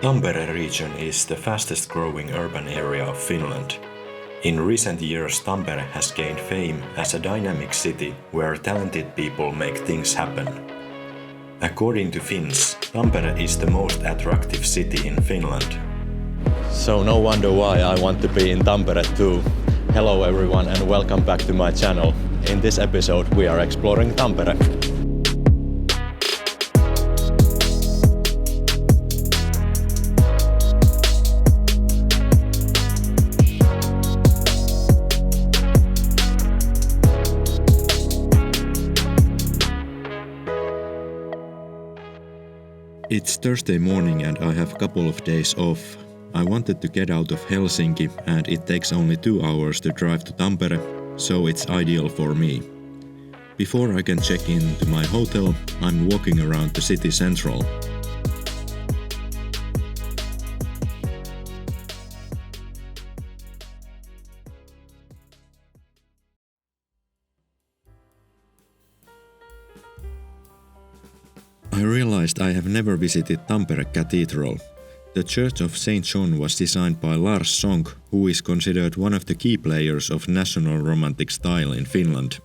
Tampere region is the fastest growing urban area of Finland. In recent years, Tampere has gained fame as a dynamic city where talented people make things happen. According to Finns, Tampere is the most attractive city in Finland. So no wonder why I want to be in Tampere too. Hello everyone and welcome back to my channel. In this episode we are exploring Tampere. It's Thursday morning and I have a couple of days off. I wanted to get out of Helsinki and it takes only 2 hours to drive to Tampere, so it's ideal for me. Before I can check into my hotel, I'm walking around the city central. I realized I have never visited Tampere Cathedral. The Church of St. John was designed by Lars Sonck, who is considered one of the key players of National Romantic style in Finland.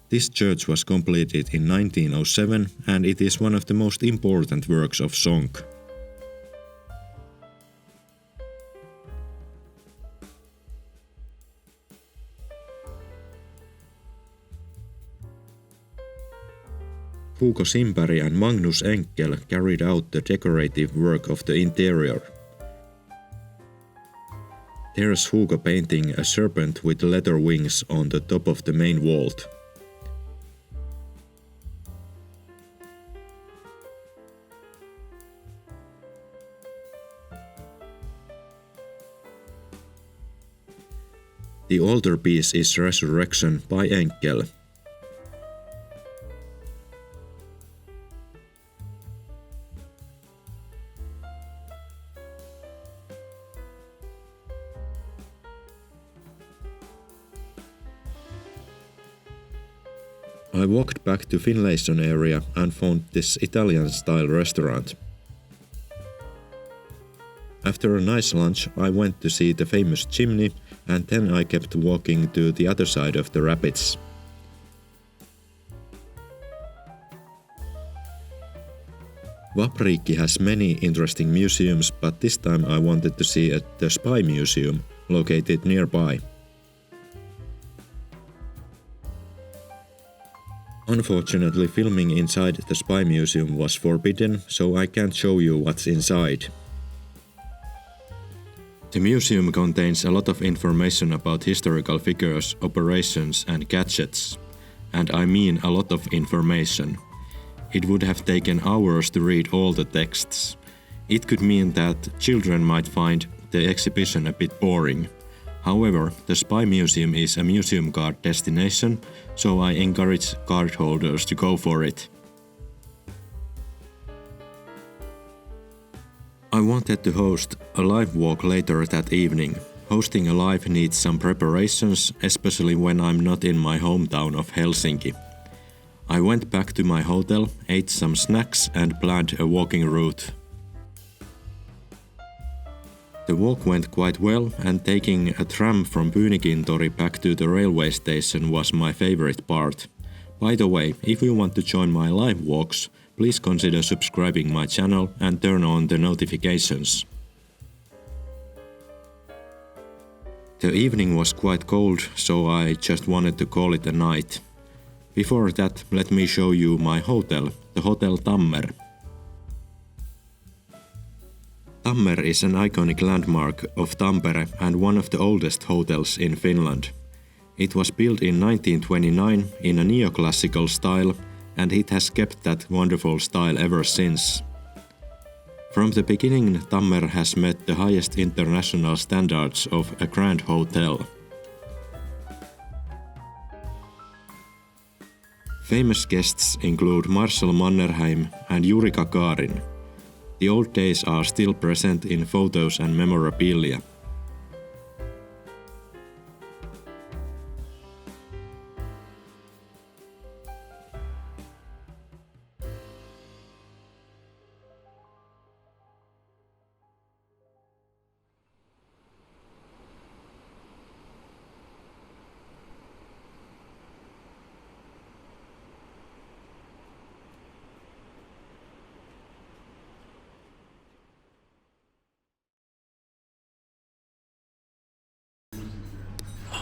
This church was completed in 1907 and it is one of the most important works of Sonck. Hugo Simpäri and Magnus Enkel carried out the decorative work of the interior. There's Hugo painting a serpent with leather wings on the top of the main vault. The altarpiece is Resurrection by Enkel. I walked back to Finlayson area and found this Italian-style restaurant. After a nice lunch, I went to see the famous chimney and then I kept walking to the other side of the rapids. Vapriikki has many interesting museums, but this time I wanted to see the Spy Museum, located nearby. Unfortunately, filming inside the Spy Museum was forbidden, so I can't show you what's inside. The museum contains a lot of information about historical figures, operations and gadgets. And I mean a lot of information. It would have taken hours to read all the texts. It could mean that children might find the exhibition a bit boring. However, the Spy Museum is a museum card destination, so I encourage card holders to go for it. I wanted to host a live walk later that evening. Hosting a live needs some preparations, especially when I'm not in my hometown of Helsinki. I went back to my hotel, ate some snacks and planned a walking route. The walk went quite well and taking a tram from Pyynikki back to the railway station was my favorite part. By the way, if you want to join my live walks, please consider subscribing my channel and turn on the notifications. The evening was quite cold, so I just wanted to call it a night. Before that, let me show you my hotel, the Hotel Tammer. Tammer is an iconic landmark of Tampere and one of the oldest hotels in Finland. It was built in 1929 in a neoclassical style and it has kept that wonderful style ever since. From the beginning, Tammer has met the highest international standards of a grand hotel. Famous guests include Marshall Mannerheim and Yuri Gagarin. The old days are still present in photos and memorabilia.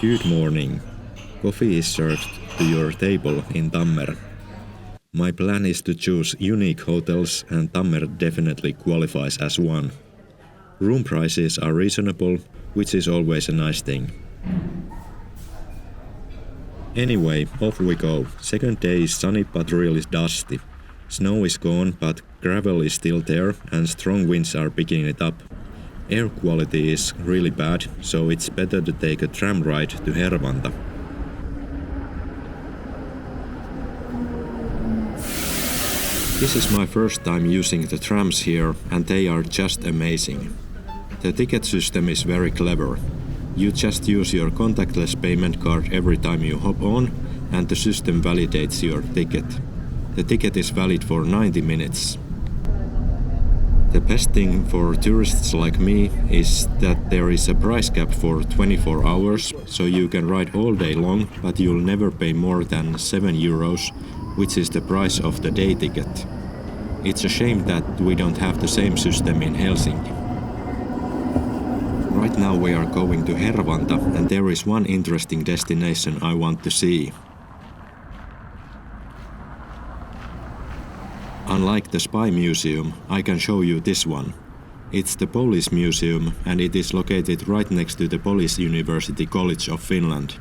Good morning. Coffee is served to your table in Tammer. My plan is to choose unique hotels, and Tammer definitely qualifies as one. Room prices are reasonable, which is always a nice thing. Anyway, off we go. Second day is sunny but really dusty. Snow is gone, but gravel is still there and strong winds are picking it up. Air quality is really bad, so it's better to take a tram ride to Hervanta. This is my first time using the trams here, and they are just amazing. The ticket system is very clever. You just use your contactless payment card every time you hop on, and the system validates your ticket. The ticket is valid for 90 minutes. The best thing for tourists like me is that there is a price cap for 24 hours, so you can ride all day long, but you'll never pay more than €7, which is the price of the day ticket. It's a shame that we don't have the same system in Helsinki. Right now we are going to Hervanta, and there is one interesting destination I want to see. Unlike the Spy Museum, I can show you this one. It's the Police Museum, and it is located right next to the Police University College of Finland.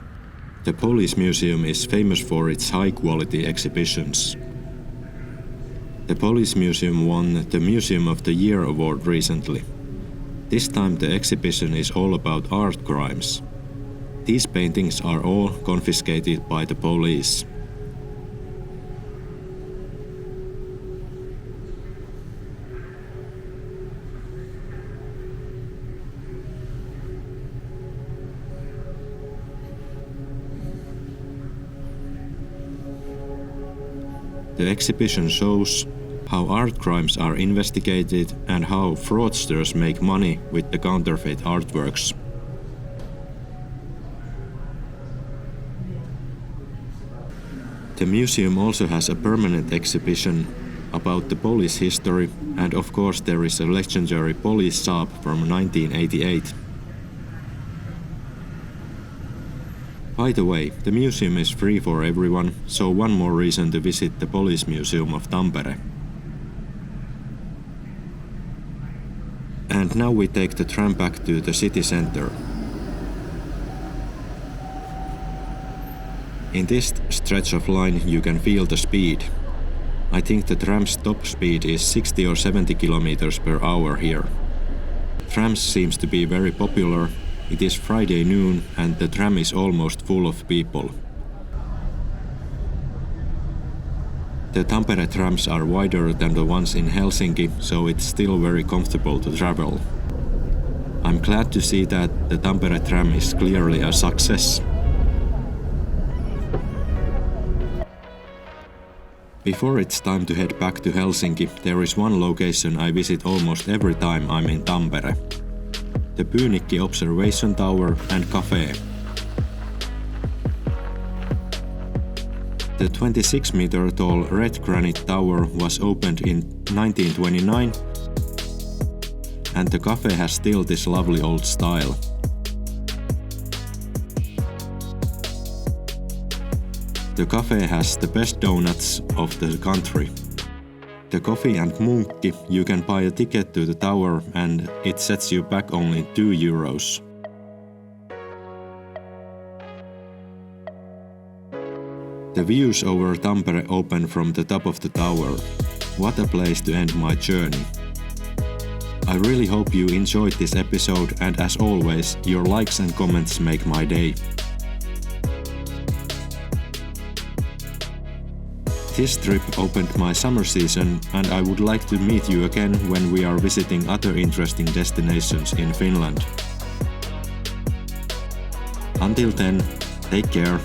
The Police Museum is famous for its high-quality exhibitions. The Police Museum won the Museum of the Year award recently. This time the exhibition is all about art crimes. These paintings are all confiscated by the police. The exhibition shows how art crimes are investigated and how fraudsters make money with the counterfeit artworks. The museum also has a permanent exhibition about the police history, and of course there is a legendary police Saab from 1988. By the way, the museum is free for everyone, so one more reason to visit the Police Museum of Tampere. And now we take the tram back to the city center. In this stretch of line you can feel the speed. I think the tram's top speed is 60 or 70 kilometers per hour here. Trams seems to be very popular. It is Friday noon and the tram is almost full of people. The Tampere trams are wider than the ones in Helsinki, so it's still very comfortable to travel. I'm glad to see that the Tampere tram is clearly a success. Before it's time to head back to Helsinki, there is one location I visit almost every time I'm in Tampere. The Pyynikki Observation Tower and Cafe. The 26-meter tall red granite tower was opened in 1929, and the cafe has still this lovely old style. The cafe has the best donuts of the country. The coffee and Pyynikki, you can buy a ticket to the tower and it sets you back only €2. The views over Tampere open from the top of the tower. What a place to end my journey. I really hope you enjoyed this episode, and as always, your likes and comments make my day. This trip opened my summer season, and I would like to meet you again when we are visiting other interesting destinations in Finland. Until then, take care.